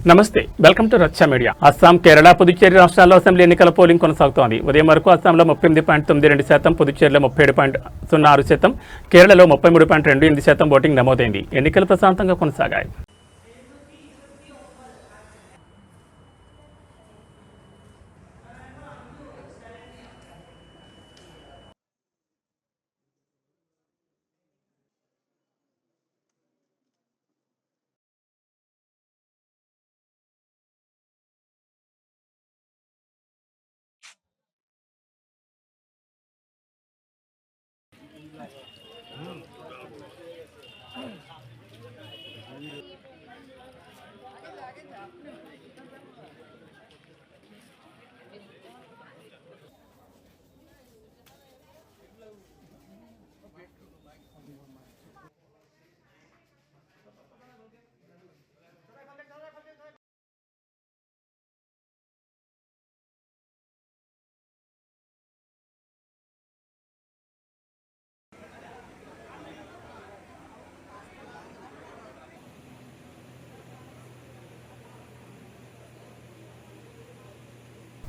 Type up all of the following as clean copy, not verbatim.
నమస్తే, welcome to రచ్చ media. Assam, Kerala, Puducherry రాష్ట్రాల్లో అసెంబ్లీ ఎన్నికల పోలింగ్ కొనసాగుతోంది. ఉదయం వరకు అస్సాంలో 38.92%, పుదుచ్చేరిలో 37.06%, కేరళలో 33.28% ఓటింగ్ నమోదైంది. ఎన్నికలు ప్రశాంతంగా కొనసాగాయి.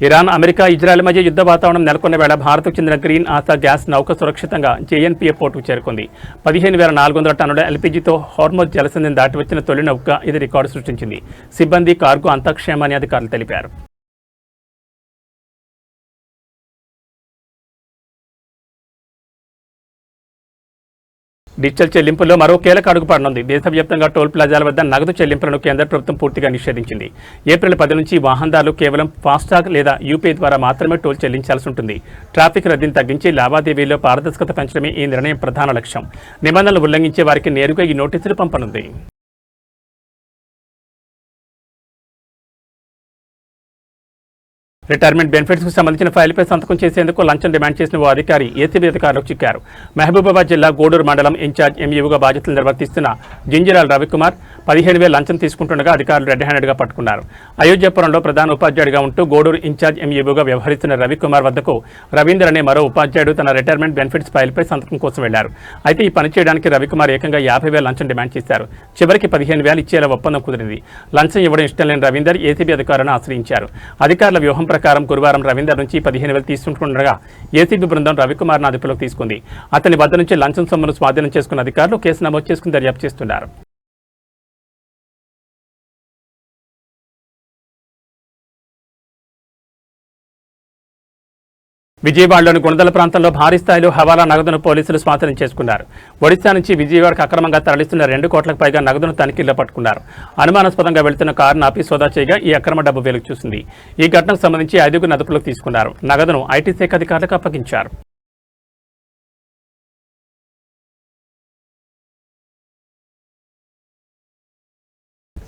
ఇరాన్, అమెరికా, ఇజ్రాయెల్ మధ్య యుద్ధ వాతావరణం నెలకొన్న వేళ భారత్కు చెందిన గ్రీన్ ఆశా గ్యాస్ నౌక సురక్షితంగా జేఎన్పీఏ పోర్టుకు చేరుకుంది. 15,400 టన్నుల ఎల్పీజీతో హార్మోజ్ జలసంధిని దాటి వచ్చిన తొలి నౌక ఇది రికార్డు సృష్టించింది. సిబ్బంది, కార్గో అంతా క్షేమని అధికారులు తెలిపారు. డిజిటల్ చెల్లింపుల్లో మరో కీలక అడుగు పడనుంది. దేశవ్యాప్తంగా టోల్ ప్లాజాల వద్ద నగదు చెల్లింపులను కేంద్ర ప్రభుత్వం పూర్తిగా నిషేధించింది. ఏప్రిల్ 10 నుంచి వాహనదారులు కేవలం ఫాస్టాగ్ లేదా యూపీఐ ద్వారా మాత్రమే టోల్ చెల్లించాల్సి ఉంటుంది. ట్రాఫిక్ రద్దీని తగ్గించి లావాదేవీల్లో పారదర్శకత పెంచడమే ఈ నిర్ణయం ప్రధాన లక్ష్యం. నిబంధనలు ఉల్లంఘించే వారికి నేరుగా ఈ నోటీసులు పంపనుంది. రిటైర్మెంట్ బెనిఫిట్స్ కు సంబంధించిన ఫైల్పై సంతకం చేసేందుకు లంచం డిమాండ్ చేసిన ఓ అధికారి ఏసీబీ అధికారులకు చిక్కారు. మహబూబాబాద్ జిల్లా గూడూరు మండలం ఇన్ఛార్జ్ ఎంఈఓగా బాధ్యతలు నిర్వర్తిస్తున్న జింజిరాల రవికుమార్ 15,000 లంచం తీసుకుంటుండగా అధికారులు రెడ్ హ్యాండెడ్గా పట్టుకున్నారు. అయోధ్యపురంలో ప్రధాన ఉపాధ్యాయుడిగా ఉంటూ గూడూరు ఇన్ఛార్జ్ ఎంఈఓగా వ్యవహరిస్తున్న రవికుమార్ వద్దకు రవీందర్ అనే మరో ఉపాధ్యాయుడు తన రిటైర్మెంట్ బెనిఫిట్స్ ఫైల్పై సంతకం కోసం వెళ్లారు. అయితే ఈ పని చేయడానికి రవికుమార్ ఏకంగా 50,000 లంచం డిమాండ్ చేశారు. చివరికి 15,000 ఇచ్చేలా ఒప్పందం కుదిరింది. లంచం ఇవ్వడం ఇష్టం లేని రవీందర్ ఏసీబీ అధికారులను ఆశ్రయించారు. అధికారుల వ్యూహం ప్రకారం గురువారం రవీందర్ నుంచి 15,000 తీసుకుంటుండగా ఏసీబీ బృందం రవికుమార్ను అదుపులోకి తీసుకుంది. అతని వద్ద నుంచి లంచం సొమ్మును స్వాధీనం చేసుకున్న అధికారులు కేసు నమోదు చేసుకుని దర్యాప్తు చేస్తున్నారు. విజయవాడలోని గుణదల ప్రాంతంలో భారీ స్థాయిలో హవాలా నగదును పోలీసులు స్వాధీనం చేసుకున్నారు. ఒడిశా నుంచి విజయవాడకు అక్రమంగా తరలిస్తున్న 2 కోట్లకు పైగా నగదును తనిఖీల్లో పట్టుకున్నారు. అనుమానాస్పదంగా వెళుతున్న కారును ఆపి సోదా చేయగా ఈ అక్రమ డబ్బు వెలుగు చూసింది. ఈ ఘటనకు సంబంధించి 5 అదుపులోకి తీసుకున్నారు. నగదును ఐటీ శాఖ అధికారులకు అప్పగించారు.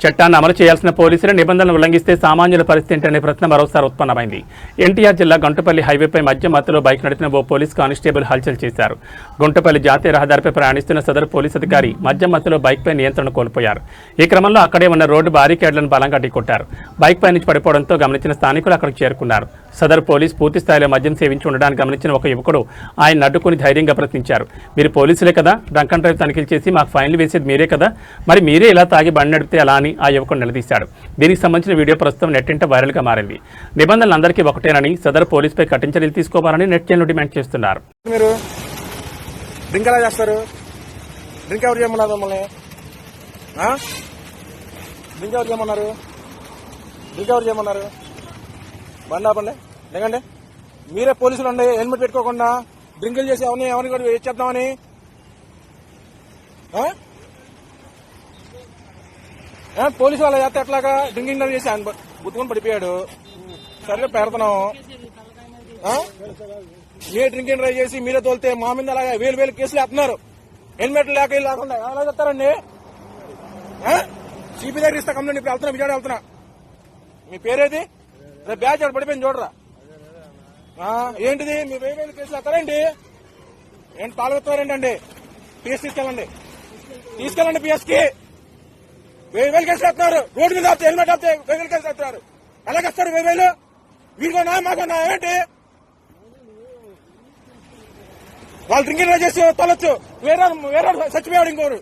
చట్టాన్ని అమలు చేయాల్సిన పోలీసులు నిబంధనలు ఉల్లంఘిస్తే సామాన్యుల పరిస్థితి ఏంటనే ప్రశ్న మరోసారి ఉత్పన్నమైంది. ఎన్టీఆర్ జిల్లా గుంటపల్లి హైవేపై మధ్య మత్తులో బైక్ నడిపిన ఓ పోలీస్ కానిస్టేబుల్ హల్చల్ చేశారు. గుంటపల్లి జాతీయ రహదారిపై ప్రయాణిస్తున్న సదరు పోలీస్ అధికారి మధ్య మత్తులో బైక్పై నియంత్రణ కోల్పోయారు. ఈ క్రమంలో అక్కడే ఉన్న రోడ్డు బారికేడ్లను బలంగా ఢీకొట్టారు. బైక్ పై నుంచి పడిపోవడంతో గమనించిన స్థానికులు అక్కడికి చేరుకున్నారు. సదరు పోలీస్ పూర్తి స్థాయిలో మద్యం సేవించి ఉండడానికి గమనించిన ఒక యువకుడు ఆయన అడ్డుకుని ధైర్యంగా ప్రశ్నించారు. మీరు పోలీసులే కదా, డ్రంక్ అండ్ డ్రైవ్ తనిఖీలు చేసి మాకు ఫైన్లు వేసేది మీరే కదా, మరి మీరే ఇలా తాగి బండి నడిపితే అలా అని ఆ యువకుడు నిలదీశాడు. దీనికి సంబంధించిన వీడియో ప్రస్తుతం నెట్టింట వైరల్గా మారింది. నిబంధనలు అందరికీ ఒకటేనని, సదరు పోలీసుపై కఠిన చర్యలు తీసుకోవాలని నెటిజన్లు డిమాండ్ చేస్తున్నారు. మీరు డ్రింక్ ఎలా చేస్తారు? డ్రింక్ ఎవరు చేయమన్నారు మమ్మల్ని? డ్రింక్ ఎవరు చేయమన్నారు? డ్రింక్ ఎవరు చేయమన్నారు? బండి ఆపండి, లేకండి. మీరే పోలీసులు అండి, హెల్మెట్ పెట్టుకోకుండా డ్రింకులు చేసి ఎవరిని కూడా చేద్దామని. పోలీసు వాళ్ళు చేస్తే ఎట్లాగా డ్రింకింగ్ చేసి ఆయన గుర్తుకొని పడిపోయాడు. సరే పెడతాం. మీరే డ్రింకింగ్ డ్రైవ్ చేసి మీరే తోలితే మా మీద అలాగా 1000 కేసులు వేస్తున్నారు. హెల్మెట్ లేకుండా ఎలా చెప్తారండి? సిపి దగ్గర ఇస్తా కంప్లైంట్. ఇప్పుడు వెళ్తున్నా, విజయవాడ వెళ్తున్నా. మీ పేరేది? రేపు బ్యాచ్ అక్కడ పడిపోయింది చూడరా. ఏంటిది? మీ 1000 కేసులు వేస్తారండి. ఏంటి పాల్గొస్తారేంటండి? పిఎస్ తీసుకెళ్ళండి, పిఎస్కి. 1000 కేసులు వేస్తున్నారు. రోడ్డు మీద ఆపితే హెల్మెట్ ఆపితే 1000 కేసులు వేస్తున్నారు. ఎలాగేస్తారు 1000? వీడికోనా మాకన్నా ఏంటి? వాళ్ళు డ్రింకింగ్ చేసి తొలొచ్చు. వేరే చచ్చిపోయాడు, ఇంకోరు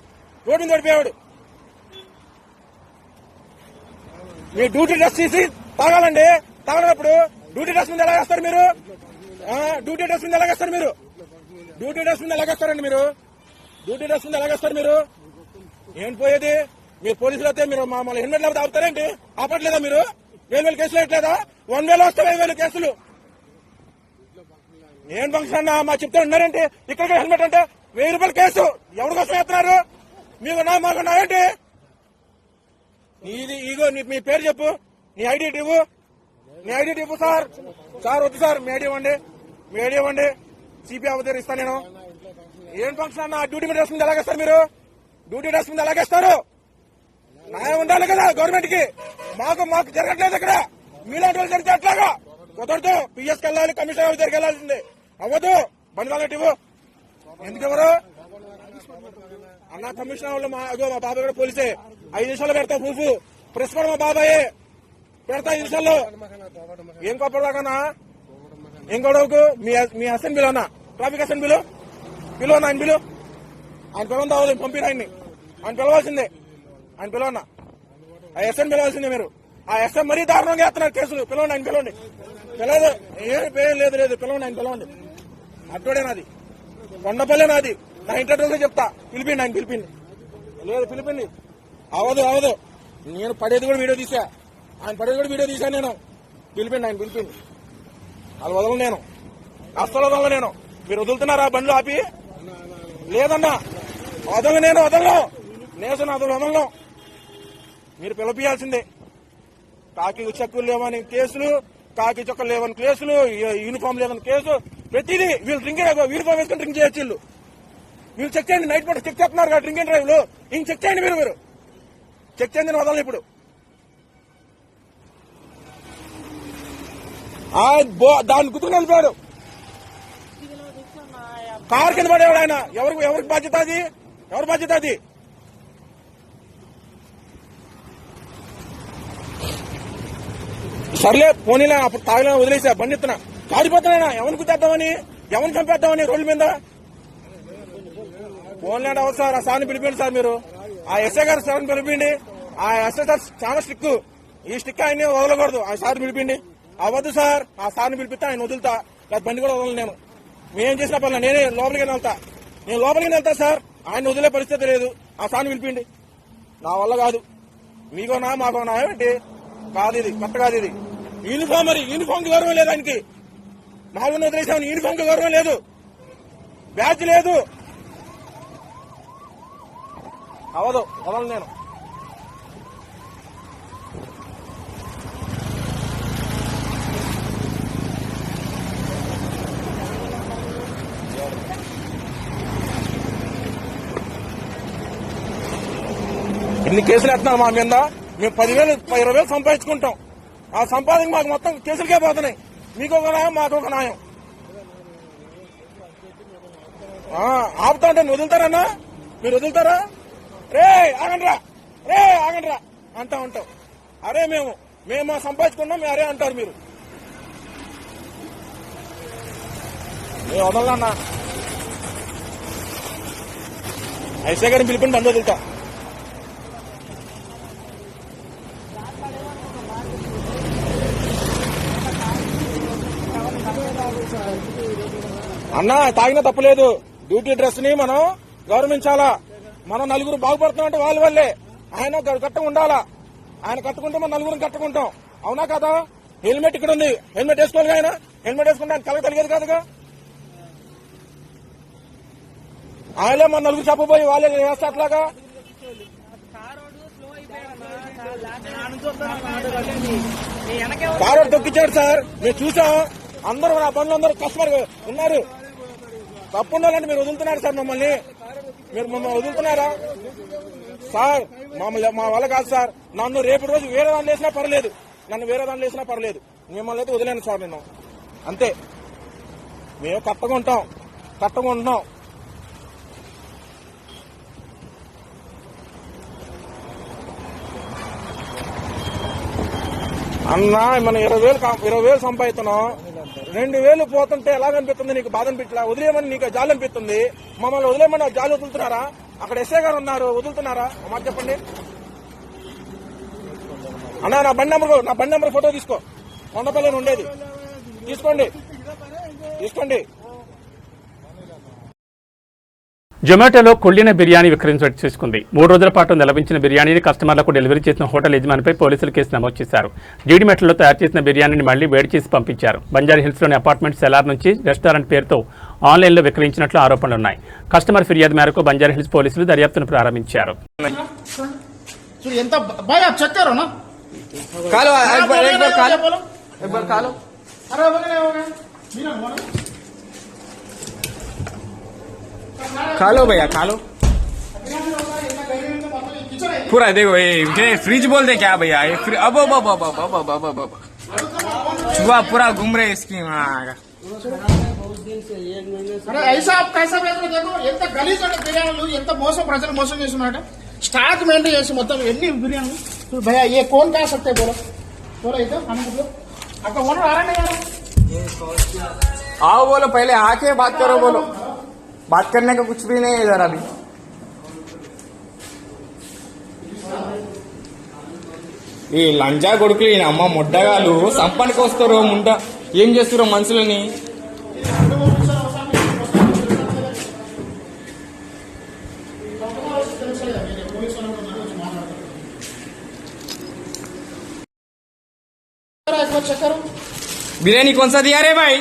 రోడ్డు మీద పడిపోయాడు. మీ డ్యూటీ డ్రెస్ తీసి తాగాలండి. తాగనప్పుడు డ్యూటీ డ్రెస్ మీద ఎలాగేస్తారు మీరు? డ్యూటీ డ్రెస్ మీద ఎలాగేస్తారు మీరు? డ్యూటీ డ్రెస్ మీద ఎలాగేస్తారండి మీరు? డ్యూటీ డ్రెస్ మీద ఎలాగేస్తారు మీరు? ఏంటి పోయేది? మీరు పోలీసులు అయితే మీరు మమ్మల్ని హెల్మెట్ లేకపోతే ఆపుతారేంటి? ఆపట్లేదా మీరు? 1000 కేసులు వేయట్లేదా? 1000 వస్తే 1000 కేసులు. ఏం ఫంక్షన్ అన్నా మా చెప్తే ఉన్నారేంటి? ఇక్కడ హెల్మెట్ అంటే 1000 రూపాయల కేసు ఎవరి కోసం వేస్తున్నారు? మీకున్నా మాకున్నా ఏంటి? నీది ఈగో. మీ పేరు చెప్పు, నీ ఐడి ఇవ్వు, నీ ఐడి ఇవ్వు. సార్ వద్దు సార్, మీ ఐడి ఇవ్వండి, మీ ఐడి ఇవ్వండి. సిపి అవతరి ఇస్తాను నేను. ఏం ఫంక్షన్ అన్న? డ్యూటీ డ్రెస్ మీద ఎలాగేస్తారు మీరు? డ్యూటీ డ్రెస్ మీద ఎలాగేస్తారు? న్యాయం ఉండాలి కదా గవర్నమెంట్ కి. మాకు జరగట్లేదు ఇక్కడ. మీలాంటి వాళ్ళు జరిగితే ఎట్లాగా కుదరదు. పిఎస్కి వెళ్ళాలి, కమిషనర్ దగ్గరికి వెళ్ళాల్సిందే. అవ్వదు. బండి వాళ్ళకి ఇవ్వు. ఎందుకు ఎవరు అన్న? కమిషనర్ వాళ్ళు మా బాబాయ్ కూడా పోలీసే. 5 నిమిషాలు పెడతా ప్రూఫ్. ప్రెస్ కూడా మా బాబాయే పెడతా 5 నిమిషాల్లో. ఏం కొప్పదాకన్నా? ఏం గొడవకు? మీ అసెంబ్లీ అన్న ట్రాఫిక్ అసెంబ్లీలో పిలువన్నా, ఆయన పిలువ. ఆయన పిలవని తావాలి, పంపిన ఆయన్ని. ఆయన పిలవాల్సిందే, ఆయన పిలవన్నా. ఆ ఎస్ఎం పిలవాల్సిందే మీరు. ఆ ఎస్ఎం మరీ దారుణంగా వేస్తున్నారు కేసులు. పిలవండి, ఆయన పిలవండి. పిలవదు, ఏం లేదు పిలవండి, ఆయన పిలవండి. అట్టోడే నాది, కొండపల్లె నాది. నా ఇంటర్వ్యూలో చెప్తా. పిలిపిండి, ఆయన పిలిపిండి. లేదు పిలిపిండి. అవదు. నేను పడేది కూడా వీడియో తీసా. ఆయన పడేది కూడా వీడియో తీసా నేను. పిలిపిండి, ఆయన పిలిపిండి. వాళ్ళు వదలను నేను, అస్సలు వదలను నేను. మీరు వదులుతున్నారా బండ్లు ఆపి? లేదన్నా, వదలను. నేసిన వదలను. మీరు పిలిపియాల్సిందే. కాకి చెక్కులు లేవని కేసులు, కాకి చొక్కలు లేవని కేసులు, యూనిఫామ్ లేవని కేసు, ప్రతిదీ. వీళ్ళు యూనిఫామ్ వేసుకుని డ్రింక్ చేయొచ్చు. వీళ్ళు చెక్ చేయండి. నైట్ పూట చెక్ చేస్తున్నారు కదా డ్రింక్ అండ్ డ్రైవ్లు. ఇంక చెక్ చేయండి మీరు చెక్ చేయండి. నేను వదలను ఇప్పుడు. దాన్ని గుర్తుకు వెళ్ళిపోయాడు. కారు కింద పడేవాడు ఆయన. ఎవరికి బాధ్యత అది? ఎవరి బాధ్యత అది? సర్లే పోనీలే, అప్పుడు తాగినా వదిలేసా. బండి ఎత్తున కాడిపోతున్నాయినా. ఎవరిని గుద్దేద్దామని, ఎవరిని చంపేద్దామని రోడ్ల మీద. పోన్లేండి. అవసరం సార్, ఆ సార్ని పిలిపిండి సార్. మీరు ఆ ఎస్ఐ గారు సార్ని పిలిపిండి. ఆ ఎస్ఐ సార్ చాలా స్టిక్. ఈ స్టిక్ ఆయన్ని వదలకూడదు. ఆ సార్ని పిలిపిండి. అవ్వద్దు సార్, ఆ సార్ని పిలిపిస్తే ఆయన వదులుతా. లేదా బండి కూడా వదలను నేను. మేమేం చేసినా పర్లేదు, నేనే లోపలికి వెళ్తా. నేను లోపలికి వెళ్తా సార్. ఆయన వదిలే పరిస్థితి లేదు. ఆ సార్ని పిలిపిండి. నా వల్ల కాదు. మీకోనా మాకోనా ఏంటి? కాదు, ఇది కరెక్ట్ కాదు. ఇది యూనిఫామ్. మరి యూనిఫామ్ కి గౌరవం లేదు ఆయనకి. మామూలు వదిలేసామని యూనిఫామ్ కి గౌరవం లేదు, బ్యాచ్ లేదు. అవదు, వదలను నేను. ఎన్ని కేసులు వేస్తున్నారు మా మీద? మేము 10,000 20,000 సంపాదించుకుంటాం. ఆ సంపాదన మాకు మొత్తం కేసులకే పోతున్నాయి. మీకు ఒక న్యాయం, మాకు ఒక న్యాయం. ఆపుతా ఉంటే వదులుతారన్నా? మీరు వదులుతారా? రే ఆగండ్రా అంటా ఉంటాం. అరే మేము సంపాదించుకున్నాం, అరే అంటారు మీరు. మేము వదలన్నా. ఐసే గారిని పిలిపిండి, బండి వదులుతా. అన్నా తాగినా తప్పలేదు. డ్యూటీ డ్రెస్ ని మనం గౌరవించాలా. మనం నలుగురు బాగుపడుతున్నామంటే వాళ్ళ వల్లే. ఆయన కట్ట ఉండాలా. ఆయన కట్టుకుంటే మనం నలుగురు కట్టుకుంటాం. అవునా కదా? హెల్మెట్ ఇక్కడ ఉంది, హెల్మెట్ వేసుకోవాలి. ఆయన హెల్మెట్ వేసుకుంటే ఆయన కలగ కలిగేది కాదుగా. ఆయనే మన నలుగురు చెప్పబోయి వాళ్ళే వేస్తే అట్లాగా. కారు తొక్కిచ్చాడు సార్, మేము చూసాం. అందరూ నా బండ్లు అందరూ కస్టమర్ ఉన్నారు. తప్పు ఉండాలంటే మీరు వదులుతున్నారు సార్ మమ్మల్ని. మీరు మమ్మల్ని వదులుతున్నారా సార్? మా వల్ల కాదు సార్. నన్ను రేపు రోజు వేరే దాన్ని వేసినా పర్లేదు, మిమ్మల్ని అయితే వదిలేను సార్ నేను. అంతే. మేము కట్టగా ఉంటున్నాం. అన్నా మనం 20,000 సంపాదిస్తున్నాం. 2,000 పోతుంటే ఎలాగనిపిస్తుంది నీకు? బాధ అనిపించలా? వదిలేయమని నీకు జాలి అనిపిస్తుంది. మమ్మల్ని వదిలేయమని జాలి వదులుతున్నారా? అక్కడ ఎస్ఐ గారు ఉన్నారు, వదులుతున్నారా? మాట చెప్పండి. అన్నా నా బండి నెంబర్ ఫోటో తీసుకో. కొండపల్లిని ఉండేది తీసుకోండి. జొమాటోలో కుళ్ళిన బిర్యానీ విక్రయించడం చేసుకుంది. 3 రోజుల పాటు నిలవించిన బిర్యానీని కస్టమర్లకు డెలివరీ చేసిన హోటల్ యజమానిపై పోలీసులు కేసు నమోదు చేశారు. జీడిమెట్లలో తయారు చేసిన బిర్యానీని మళ్లీ వేడి చేసి పంపించారు. బంజారాహిల్స్లోని అపార్ట్మెంట్ సెలార్ నుంచి రెస్టారెంట్ పేరుతో ఆన్లైన్లో విక్రయించినట్లు ఆరోపణలున్నాయి. కస్టమర్ ఫిర్యాదు మేరకు బంజారాహిల్స్ పోలీసులు దర్యాప్తును ప్రారంభించారు. खा लो भैया खा लो पूरा देखो ये फ्रिज बोल दे क्या भैया ये अब चूहा पूरा घूम रहे इसकी अरे ऐसा आप कैसा बेच रहे देखो ఎంత గలీజ్ అంటే బిర్యానీలు ఎంత మోసం ప్రజలు మోసం చేస్తున్నారట స్టాక్ మెయింటైన్ చేసి మొత్తం ఎన్ని బిర్యానీ तो भैया ये कौन कह सकते बोलो बोलो इधर हम बोलो आपका ओनर आ रहा नहीं यार आओ बोलो पहले आके बात करो बोलो बात करने का कुछ भी नहीं है इधर अभी ఈ లంజా కొడుకులు ఈ అమ్మ ముడ్డగాలు సంపానికి వస్తారు ముండ ఏం చేస్తారు మనుషులని बिरयानी कौन सा दिया रे भाई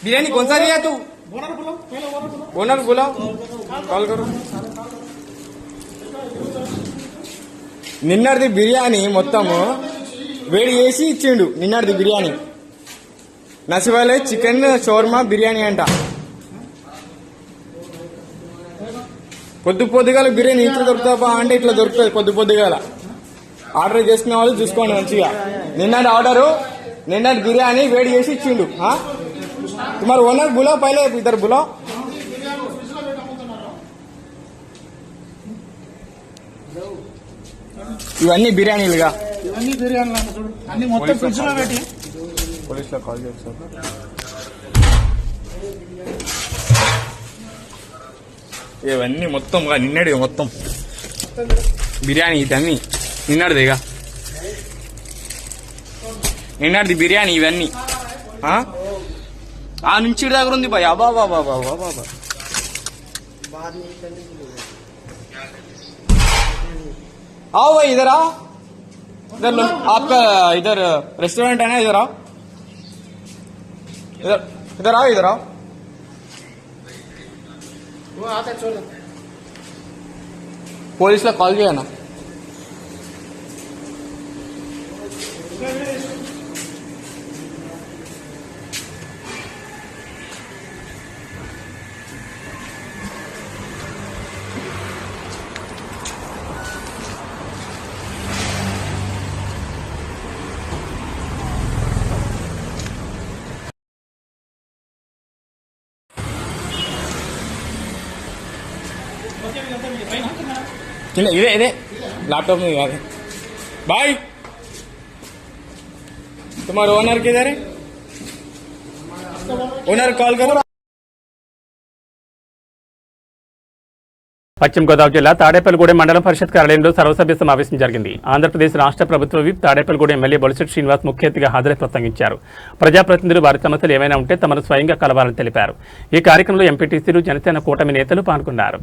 बिरयानी कौन सा दिया तू ओनर बुलाओ कॉल करो నిన్నటిది బిర్యానీ మొత్తం వేడి చేసి ఇచ్చిండు నిన్నటిది బిర్యానీ నసివాలే చికెన్ షోర్మా బిర్యానీ అంట పొద్దుగాల బిర్యానీ ఇట్లా దొరుకుతావా అంటే ఇట్లా దొరుకుతుంది పొద్దుగాల ఆర్డర్ చేసుకునే వాళ్ళు చూసుకోండి మంచిగా నిన్నటి ఆర్డరు నిన్నటి బిర్యానీ వేడి చేసి ఇచ్చిండు तुम्हारे ओनर बुलाओ पहले इधर बुलाओ ఇవన్నీ బిర్యానీలుగా ఇవన్నీ బిర్యానీలు అన్న చూడు అన్ని మొత్తం ఫ్రిడ్జ్ లో పెట్టి పోలీసులో కాల్ చేస్తారు ఇవన్నీ మొత్తం నిన్నడిది మొత్తం బిర్యానీ ఇదన్నీ నిన్నడిదిగా నిన్నడిది బిర్యానీ ఇవన్నీ ఆ నుంచి దగ్గర ఉంది भाई అబా బాబా బాబా బాబా आओ भाई इधर आओ इधर आपका इधर रेस्टोरेंट है ना इधर आओ इधर आओ इधर आओ वो आता चलो పోలీసులో కాల్ చేయనా ఇదే लैपटॉप में याद है भाई तुम्हारे ओनर किधर है ओनर कॉल करो పశ్చిమ గోదావరి జిల్లా తాడేపల్లిగూడెం మండల పరిషత్ కార్యాలయంలో సర్వసభ్య సమావేశం జరిగింది. ఆంధ్రప్రదేశ్ రాష్ట్ర ప్రభుత్వ విప్ తాడేపల్లిగూడెం ఎమ్మెల్యే బొలిశెట్టి శ్రీనివాస్ ముఖ్య అతిథిగా హాజరై ప్రసంగించారు. ప్రజాప్రతినిధులు వారి సమస్యలు ఏమైనా ఉంటే తమను స్వయంగా కలవాలని తెలిపారు. ఈ కార్యక్రమంలో ఎంపీటీసీలు జనసేన కూటమి నేతలు పాల్గొన్నారు.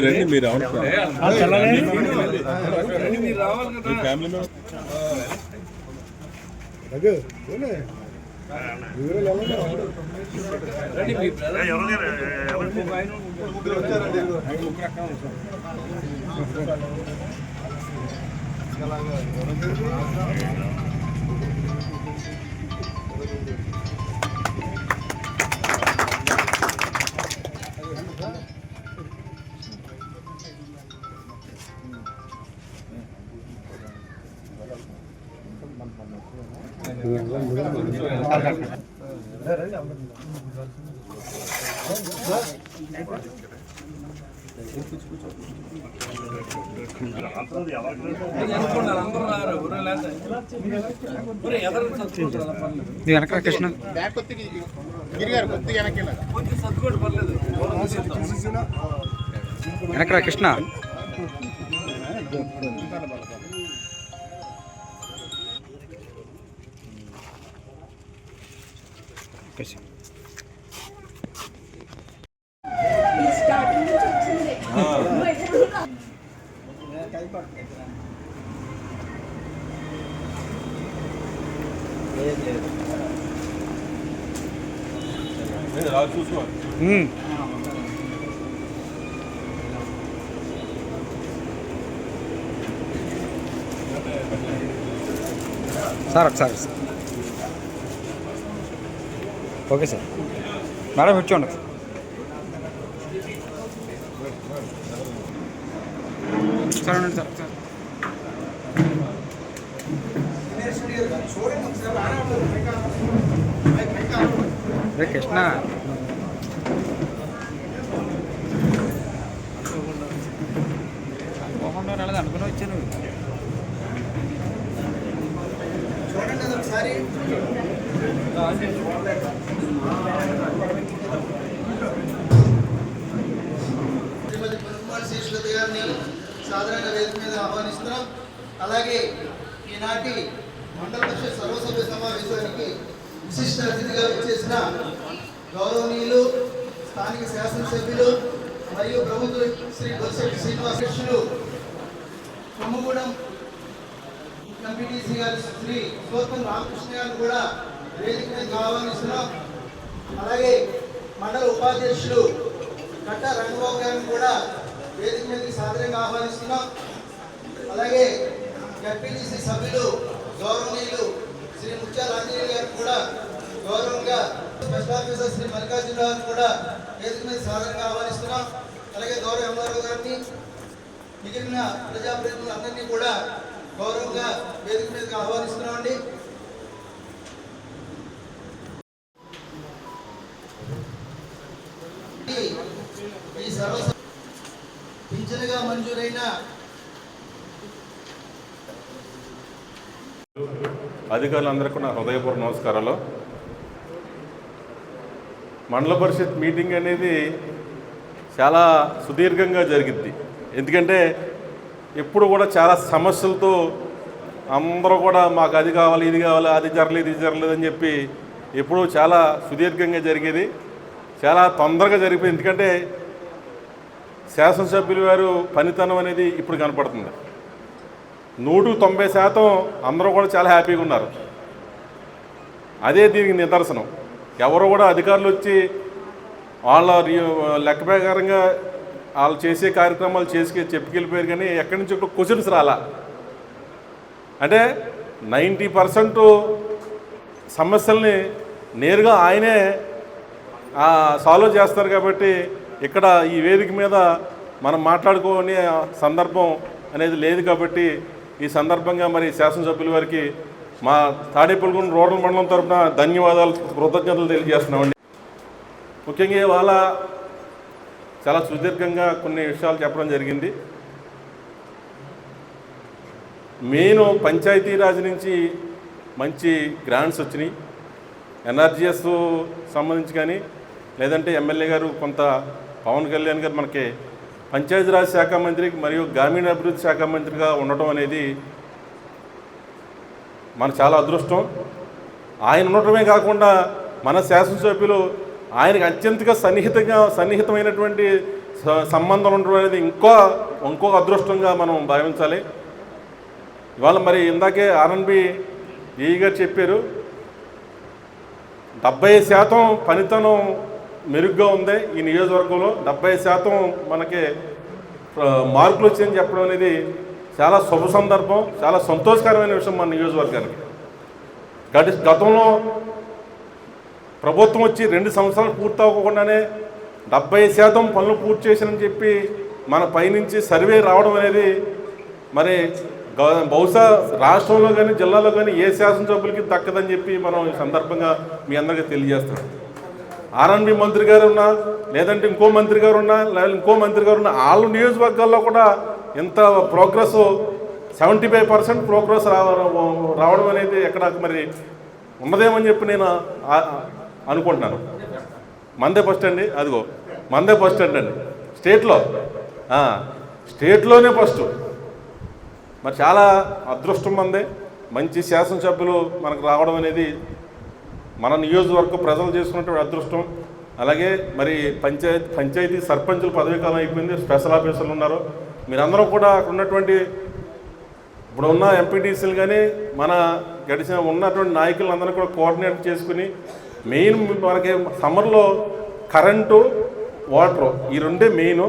రండి మీరు ఫ్యామిలీ వెనక కృష్ణ బ్యాక్ కొద్దిగా గిరిగారు కొద్దిగా వెనక్కి వెనక కృష్ణ సార్ ఒకసారి ఓకే సార్ మేడం కూర్చోండి సార్ ఉండండి సార్ సార్ రే కృష్ణ మోహన్ అలాగే అనుకుని వచ్చాను శేషులత గారిని సాధారణంగా వేదిక మీద ఆహ్వానిస్తున్నాం. అలాగే ఈనాటి మండల పరిషత్ సర్వసభ్య సమావేశానికి విశిష్ట అతిథిగా వచ్చేసిన గౌరవనీయులు స్థానిక శాసనసభ్యులు మరియు ప్రభుత్వ శ్రీ బొత్స శ్రీనివాసలు కొమ్మగూడెం ఎంపీటీసీ గారు శ్రీ సోత్తం రామకృష్ణ గారిని కూడా వేదిక మీద ఆహ్వానిస్తున్నాం. అలాగే మండల ఉపాధ్యక్షులు కట్ట రంగబాబు గారిని కూడా వేదిక మీదకి సాదరంగా ఆహ్వానిస్తున్నాం. అలాగే ఎంపీటీసీ సభ్యులు గౌరవనీయులు శ్రీ ముత్యాల ఆంజనేయ గారిని కూడా గౌరవంగా స్పెషల్ ఆఫీసర్ శ్రీ మల్లికార్జున గారిని కూడా వేదిక మీద సాదరంగా ఆహ్వానిస్తున్నాం. అలాగే గౌరవ ఎంఆర్ఓ గారిని మిగిలిన ప్రజాప్రతినిధులందరినీ కూడా గౌరవంగా వేదిక మీదకి ఆహ్వానిస్తున్నామండి. ఈ సర్వసభ పింఛనుగా మంజూరైన అధికారులందరికీ నా హృదయపూర్వక నమస్కారాలు. మండల పరిషత్ మీటింగ్ అనేది చాలా సుదీర్ఘంగా జరిగిద్ది. ఎందుకంటే ఎప్పుడు కూడా చాలా సమస్యలతో అందరూ కూడా మాకు అది కావాలి ఇది కావాలి అది జరగలేదు ఇది జరగలేదు అని చెప్పి ఎప్పుడూ చాలా సుదీర్ఘంగా జరిగేది. చాలా తొందరగా జరిగిపోయింది. ఎందుకంటే శాసనసభ్యులు వారు పనితనం అనేది ఇప్పుడు కనపడుతుంది. 190% అందరూ కూడా చాలా హ్యాపీగా ఉన్నారు. అదే దీనికి నిదర్శనం. ఎవరు కూడా అధికారులు వచ్చి వాళ్ళ లెక్క ప్రకారంగా వాళ్ళు చేసే కార్యక్రమాలు చెప్పుకెళ్ళిపోయారు, కానీ ఎక్కడి నుంచి ఒక క్వశ్చన్స్ రాలా. అంటే 90% సమస్యల్ని నేరుగా ఆయనే సాల్వ్ చేస్తారు. కాబట్టి ఇక్కడ ఈ వేదిక మీద మనం మాట్లాడుకోనే సందర్భం అనేది లేదు. కాబట్టి ఈ సందర్భంగా మరి శాసనసభ్యుల వారికి మా తాడేపల్లిగూడెం రూరల్ మండలం తరఫున ధన్యవాదాలు కృతజ్ఞతలు తెలియజేస్తున్నామండి. ముఖ్యంగా ఇవాళ చాలా సుదీర్ఘంగా కొన్ని విషయాలు చెప్పడం జరిగింది. మెయిన్ పంచాయతీరాజ్ నుంచి మంచి గ్రాంట్స్ వచ్చినాయి. ఎన్ఆర్జీఎస్ సంబంధించి కానీ లేదంటే ఎమ్మెల్యే గారు కొంత పవన్ కళ్యాణ్ గారు మనకి పంచాయతీరాజ్ శాఖ మంత్రి మరియు గ్రామీణాభివృద్ధి శాఖ మంత్రిగా ఉండటం అనేది మన చాలా అదృష్టం. ఆయన ఉండటమే కాకుండా మన శాసనసభ్యులు ఆయనకు అత్యంతగా సన్నిహితమైనటువంటి సంబంధం ఉండడం అనేది ఇంకో అదృష్టంగా మనం భావించాలి. ఇవాళ మరి ఇందాకే ఆర్ఎన్బి ఏఈ గారు చెప్పారు, 70% పనితనం మెరుగ్గా ఉంది ఈ నియోజకవర్గంలో. 70% మనకి మార్కులు వచ్చాయని చెప్పడం అనేది చాలా శుభ సందర్భం, చాలా సంతోషకరమైన విషయం మన నియోజకవర్గానికి. గతంలో ప్రభుత్వం వచ్చి 2 సంవత్సరాలు పూర్తి అవ్వకుండానే 70% పనులు పూర్తి చేశానని చెప్పి మన పైనుంచి సర్వే రావడం అనేది మరి బహుశా రాష్ట్రంలో కానీ జిల్లాలో కానీ ఏ శాసనసభ్యులకి దక్కదని చెప్పి మనం ఈ సందర్భంగా మీ అందరికీ తెలియజేస్తున్నాం. ఆర్ఎన్బి మంత్రి గారు ఉన్నా, లేదంటే ఇంకో మంత్రి గారు ఉన్నా, లేదా ఇంకో మంత్రి గారు ఉన్నా, వాళ్ళ నియోజకవర్గాల్లో కూడా ఇంత ప్రోగ్రెస్ 75% ప్రోగ్రెస్ రావడం అనేది ఎక్కడ మరి ఉన్నదేమని చెప్పి నేను అనుకుంటున్నాను. మందే ఫస్ట్ అండి, అదిగో మందే ఫస్ట్ అండి స్టేట్లోనే ఫస్ట్. మరి చాలా అదృష్టం మందే, మంచి శాసనసభ్యులు మనకు రావడం అనేది మన నియోజకవర్గ ప్రజలు చేసుకున్నటువంటి అదృష్టం. అలాగే మరి పంచాయతీ సర్పంచుల పదవీకాలం అయిపోయింది, స్పెషల్ ఆఫీసర్లు ఉన్నారు. మీరందరూ కూడా అక్కడ ఉన్నటువంటి ఇప్పుడు ఉన్న ఎంపీటీసీలు కానీ మన గడిచిన ఉన్నటువంటి నాయకులందరూ కూడా కోఆర్డినేట్ చేసుకుని మెయిన్ మనకి సమ్మర్లో కరెంటు, వాటరు ఈ రెండే మెయిన్.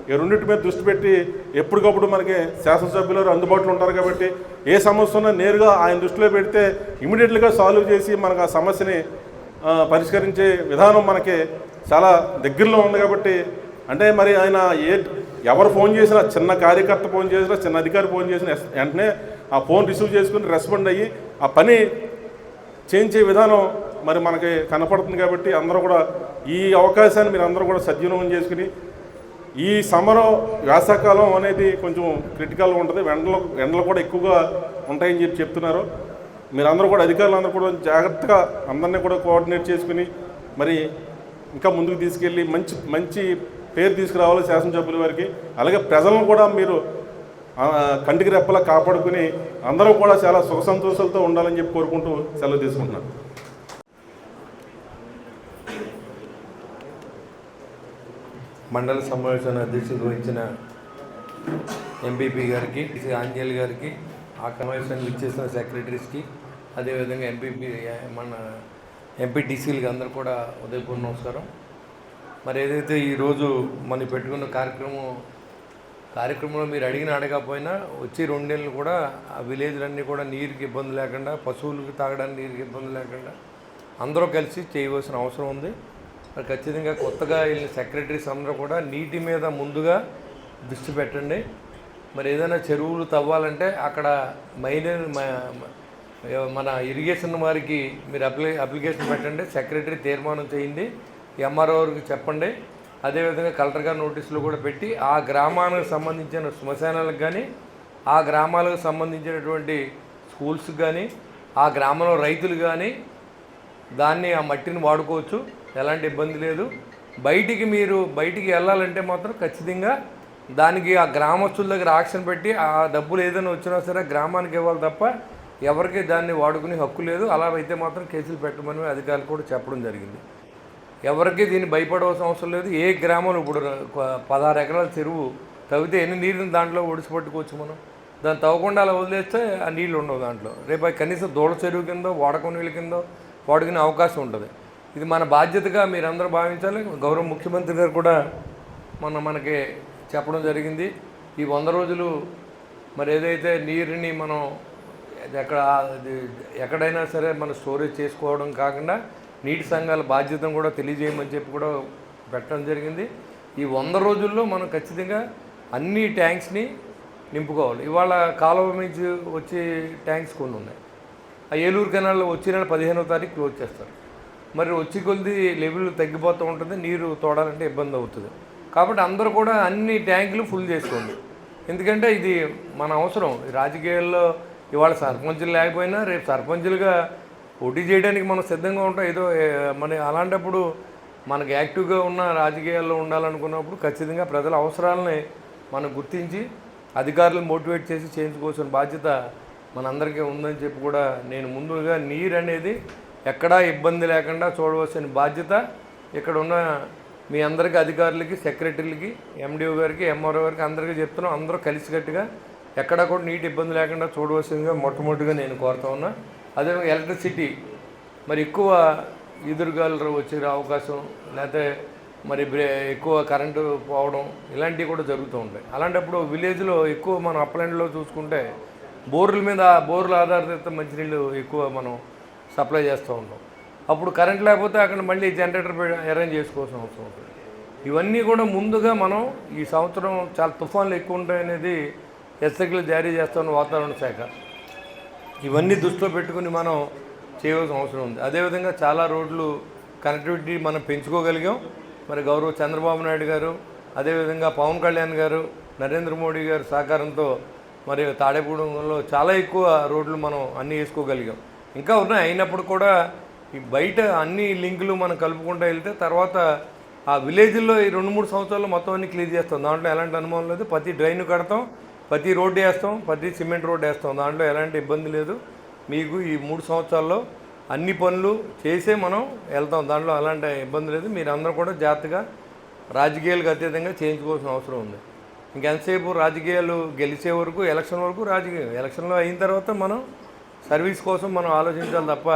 ఈ రెండింటి మీద దృష్టి పెట్టి ఎప్పటికప్పుడు మనకి శాసనసభ్యులు అందుబాటులో ఉంటారు కాబట్టి ఏ సమస్య ఉన్నా నేరుగా ఆయన దృష్టిలో పెడితే ఇమీడియట్గా సాల్వ్ చేసి మనకు ఆ సమస్యని పరిష్కరించే విధానం మనకి చాలా దగ్గరలో ఉంది. కాబట్టి అంటే మరి ఆయన ఎవరు ఫోన్ చేసినా, చిన్న కార్యకర్త ఫోన్ చేసినా, చిన్న అధికారి ఫోన్ చేసినా వెంటనే ఆ ఫోన్ రిసీవ్ చేసుకుని రెస్పాండ్ అయ్యి ఆ పని చేయించే విధానం మరి మనకి కనపడుతుంది. కాబట్టి అందరూ కూడా ఈ అవకాశాన్ని మీరు అందరూ కూడా సద్వినియోగం చేసుకుని, ఈ సమ్మర్ వేసవకాలం అనేది కొంచెం క్రిటికల్గా ఉంటుంది, ఎండలు కూడా ఎక్కువగా ఉంటాయని చెప్పి చెప్తున్నారు. మీరందరూ కూడా అధికారులందరూ కూడా జాగ్రత్తగా అందరినీ కూడా కోఆర్డినేట్ చేసుకుని మరి ఇంకా ముందుకు తీసుకెళ్ళి మంచి పేరు తీసుకురావాలి శాసనసభ్యుల వారికి. అలాగే ప్రజలను కూడా మీరు కంటికి రెప్పలా కాపాడుకుని అందరూ కూడా చాలా సుఖ సంతోషాలతో ఉండాలని చెప్పి కోరుకుంటూ సెలవు తీసుకుంటున్నాను. మండల సమావేశాన్ని అధ్యక్షత వహించిన ఎంపీపీ గారికి, ఆంజనేయులు గారికి, ఆ సమావేశానికి ఇచ్చేసిన సెక్రటరీస్కి, అదేవిధంగా మన ఎంపీటీసీలకి అందరూ కూడా ఉదయపూర్వ నమస్కారం. మరి ఏదైతే ఈరోజు మనం పెట్టుకున్న కార్యక్రమంలో మీరు అడగకపోయినా వచ్చి 2 నెలలు కూడా ఆ విలేజ్లన్నీ కూడా నీరుకి ఇబ్బంది లేకుండా, పశువులకు తాగడానికి నీరుకి ఇబ్బంది లేకుండా అందరూ కలిసి చేయవలసిన అవసరం ఉంది. మరి ఖచ్చితంగా కొత్తగా వెళ్ళిన సెక్రటరీస్ అందరూ కూడా నీటి మీద ముందుగా దృష్టి పెట్టండి. మరి ఏదైనా చెరువులు తవ్వాలంటే అక్కడ మన ఇరిగేషన్ వారికి మీరు అప్లికేషన్ పెట్టండి, సెక్రటరీ తీర్మానం చేయండి, ఎంఆర్ఓ వారికి చెప్పండి. అదేవిధంగా కలెక్టర్ గారి నోటీసులు కూడా పెట్టి ఆ గ్రామానికి సంబంధించిన శ్మశానాలకు కానీ, ఆ గ్రామాలకు సంబంధించినటువంటి స్కూల్స్కి కానీ, ఆ గ్రామంలో రైతులు కానీ దాన్ని ఆ మట్టిని వాడుకోవచ్చు, ఎలాంటి ఇబ్బంది లేదు. బయటికి వెళ్ళాలంటే మాత్రం ఖచ్చితంగా దానికి ఆ గ్రామస్తుల దగ్గర ఆక్షన్ పెట్టి ఆ డబ్బులు ఏదైనా వచ్చినా సరే గ్రామానికి ఇవ్వాలి తప్ప ఎవరికి దాన్ని వాడుకునే హక్కు లేదు. అలా అయితే మాత్రం కేసులు పెట్టమని అధికారులు కూడా చెప్పడం జరిగింది. ఎవరికి దీన్ని భయపడవలసిన అవసరం లేదు. ఏ గ్రామం ఇప్పుడు 16 ఎకరాల చెరువు తవ్వితే ఎన్ని నీళ్ళని దాంట్లో ఒడిసిపట్టుకోవచ్చు మనం. దాన్ని తవ్వకుండా అలా వదిలేస్తే ఆ నీళ్ళు ఉండవు దాంట్లో. రేపు కనీసం దూడ చెరువు కిందో, వాడకం నీళ్ళ కిందో వాడుకునే అవకాశం ఉంటుంది. ఇది మన బాధ్యతగా మీరందరూ భావించాలి. గౌరవ ముఖ్యమంత్రి గారు కూడా మనకి చెప్పడం జరిగింది. ఈ 100 రోజులు మరి ఏదైతే నీరుని మనం ఎక్కడైనా సరే మనం స్టోరేజ్ చేసుకోవడం కాకుండా నీటి సంఘాల బాధ్యతను కూడా తెలియజేయమని చెప్పి కూడా పెట్టడం జరిగింది. ఈ 100 రోజుల్లో మనం ఖచ్చితంగా అన్ని ట్యాంక్స్ని నింపుకోవాలి. ఇవాళ కాలువ నుంచి వచ్చే ట్యాంక్స్ కొన్ని ఉన్నాయి. ఆ ఏలూరు కెనాల్లో వచ్చే నెల 15వ తారీఖు క్లోజ్ చేస్తారు. మరి వచ్చి కొద్ది లెవెల్ తగ్గిపోతూ ఉంటుంది, నీరు తోడాలంటే ఇబ్బంది అవుతుంది. కాబట్టి అందరూ కూడా అన్ని ట్యాంకులు ఫుల్ చేసుకోండి. ఎందుకంటే ఇది మన అవసరం. రాజకీయాల్లో ఇవాళ సర్పంచులు లేకపోయినా రేపు సర్పంచులుగా పోటీ చేయడానికి మనం సిద్ధంగా ఉంటాం. ఏదో అలాంటప్పుడు మనకు యాక్టివ్గా ఉన్న రాజకీయాల్లో ఉండాలనుకున్నప్పుడు ఖచ్చితంగా ప్రజల అవసరాలని మనం గుర్తించి అధికారులను మోటివేట్ చేసి చేయించుకోవాల్సిన బాధ్యత మనందరికీ ఉందని చెప్పి కూడా నేను ముందుగా నీరు అనేది ఎక్కడా ఇబ్బంది లేకుండా చూడవలసిన బాధ్యత ఇక్కడ ఉన్న మీ అందరికీ అధికారులకి, సెక్రటరీలకి, ఎండిఓ గారికి, ఎంఆర్ఓ గారికి అందరికీ చెప్తున్నాం. అందరూ కలిసికట్టుగా ఎక్కడా కూడా నీటి ఇబ్బంది లేకుండా చూడవలసిందిగా మొట్టమొదటిగా నేను కోరుతా ఉన్నా. అదేవిధంగా ఎలక్ట్రిసిటీ మరి ఎక్కువ ఈదురుగాలు వచ్చే అవకాశం, లేకపోతే మరి ఎక్కువ కరెంటు పోవడం ఇలాంటివి కూడా జరుగుతూ ఉంటాయి. అలాంటప్పుడు విలేజ్లో ఎక్కువ మనం అప్లైన్లో చూసుకుంటే బోర్ల ఆధారిత మంచినీళ్ళు ఎక్కువ మనం సప్లై చేస్తూ ఉంటాం. అప్పుడు కరెంట్ లేకపోతే అక్కడ మళ్ళీ జనరేటర్ అరేంజ్ చేసుకోవాల్సిన అవసరం ఉంటుంది. ఇవన్నీ కూడా ముందుగా మనం ఈ సంవత్సరం చాలా తుఫాన్లు ఎక్కువ ఉంటాయనేది హెచ్చరికలు జారీ చేస్తున్న వాతావరణ శాఖ. ఇవన్నీ దృష్టిలో పెట్టుకుని మనం చేయవలసిన అవసరం ఉంది. అదేవిధంగా చాలా రోడ్లు కనెక్టివిటీ మనం పెంచుకోగలిగాం. మరి గౌరవ చంద్రబాబు నాయుడు గారు, అదేవిధంగా పవన్ కళ్యాణ్ గారు, నరేంద్ర మోడీ గారు సహకారంతో మరి తాడేపూడంలో చాలా ఎక్కువ రోడ్లు మనం అన్నీ వేసుకోగలిగాం. ఇంకా ఉన్నాయి. అయినప్పుడు కూడా ఈ బయట అన్ని లింకులు మనం కలుపుకుంటూ వెళ్తే తర్వాత ఆ విలేజ్లో ఈ 2-3 సంవత్సరాల్లో మొత్తం అన్ని క్లియర్ చేస్తాం. దాంట్లో ఎలాంటి అనుభవం లేదు. ప్రతి డ్రైన్ కడతాం, ప్రతి రోడ్డు వేస్తాం, ప్రతి సిమెంట్ రోడ్డు వేస్తాం. దాంట్లో ఎలాంటి ఇబ్బంది లేదు. మీకు ఈ 3 సంవత్సరాల్లో అన్ని పనులు చేసే మనం వెళ్తాం. దాంట్లో అలాంటి ఇబ్బంది లేదు. మీరు అందరూ కూడా జాగ్రత్తగా రాజకీయాలకు అతీతంగా చేయించుకోవాల్సిన అవసరం ఉంది. ఇంకెంతసేపు రాజకీయాలు గెలిచే వరకు, ఎలక్షన్ వరకు రాజకీయం. ఎలక్షన్లో అయిన తర్వాత మనం సర్వీస్ కోసం మనం ఆలోచించాలి తప్ప.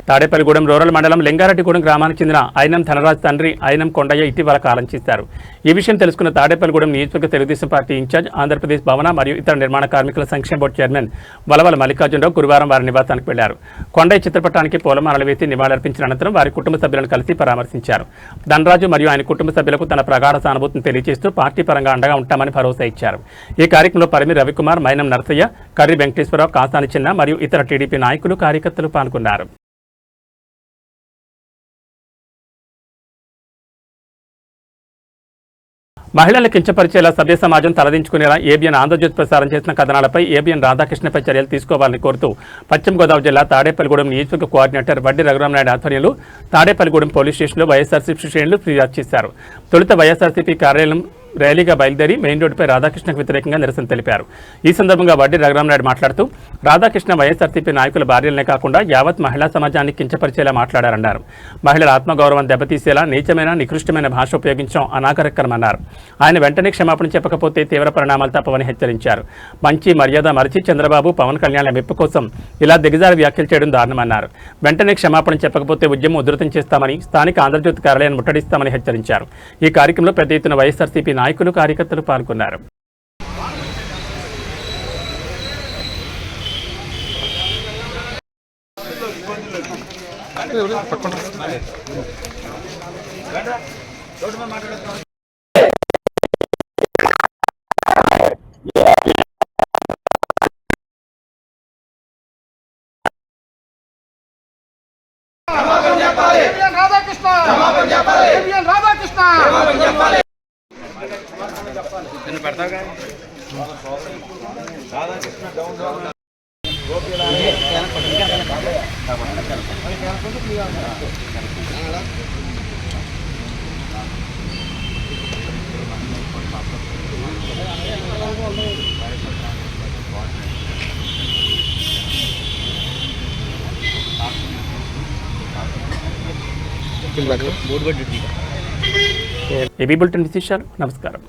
తాడేపల్లిగూడెం రూరల్ మండలం లింగారెడ్డిగూడెం గ్రామానికి చెందిన అయినం ధనరాజ్ తండ్రి అయినం కొండయ్య ఇటీవల కాలం చేశారు. ఈ విషయం తెలుసుకున్న తాడేపల్లిగూడెం నియోజకవర్గ తెలుగుదేశం పార్టీ ఇన్ఛార్జ్, ఆంధ్రప్రదేశ్ భవన మరియు ఇతర నిర్మాణ కార్మికుల సంక్షేమ బోర్డు చైర్మన్ వలవల మల్లికార్జునరావు గురువారం వారి నివాసానికి వెళ్లారు. కొండయ్య చిత్రపటానికి పూలమాలలు వేసి నివాళులర్పించిన అనంతరం వారి కుటుంబ సభ్యులను కలిసి పరామర్శించారు. ధనరాజు మరియు ఆయన కుటుంబ సభ్యులకు తన ప్రగాఢ సానుభూతిని తెలియజేస్తూ పార్టీ పరంగా అండగా ఉంటామని భరోసా ఇచ్చారు. ఈ కార్యక్రమంలో పరిమి రవికుమార్, మైనం నరసయ్య, కర్రి వెంకటేశ్వరరావు, కాసాని చిన్న మరియు ఇతర టీడీపీ నాయకులు, కార్యకర్తలు పాల్గొన్నారు. మహిళలను కించపరిచేలా సభ్య సమాజం తలదించుకునేలా ఏబిఎన్ ఆంధ్రజ్యోతి ప్రసారం చేసిన కథనాలపై ఏబిఎన్ రాధాకృష్ణపై చర్యలు తీసుకోవాలని కోరుతూ పశ్చిమ గోదావరి జిల్లా తాడేపల్లిగూడెం నియోజకవర్గ కోఆర్డినేటర్ వడ్డీ రఘురామనాయుడు ఆధ్వర్యంలో తాడేపల్లిగూడెం పోలీస్ స్టేషన్లో వైఎస్ఆర్సీపీ శ్రేణులు ఫిర్యాదు చేశారు. తొలుత వైఎస్ఆర్సీపీ కార్యాలయం ర్యాలీగా బయలుదేరి మెయిన్ రోడ్డుపై రాధాకృష్ణకు వ్యతిరేకంగా నిరసన తెలిపారు. ఈ సందర్భంగా వడ్డీ రఘురామనాయుడు మాట్లాడుతూ రాధాకృష్ణ వైఎస్ఆర్సీపీ నాయకుల భార్యలనే కాకుండా యావత్ మహిళా సమాజాన్ని కించపరిచేలా మాట్లాడారన్నారు. మహిళల ఆత్మగౌరవం దెబ్బతీసేలా నీచమైన, నికృష్టమైన భాష ఉపయోగించడం అనాగరికరమన్నారు. ఆయన వెంటనే క్షమాపణ చెప్పకపోతే తీవ్ర పరిణామాలు తప్పవని హెచ్చరించారు. మంచి మర్యాద మరిచి చంద్రబాబు, పవన్ కళ్యాణ్ల మెప్పు కోసం ఇలా దిగజారి వ్యాఖ్యలు చేయడం దారుణమన్నారు. వెంటనే క్షమాపణ చెప్పకపోతే ఉద్యమం ఉధృతం చేస్తామని, స్థానిక ఆంధ్రజ్యోతి కార్యాలయాన్ని ముట్టడిస్తామని హెచ్చరించారు. ఈ కార్యక్రమంలో పెద్ద ఎత్తున వైఎస్ఆర్సీపీ నాయకులు, కార్యకర్తలు పాల్గొన్నారు. ఏబీ బులెటిన్ విశేషాలు. నమస్కారం.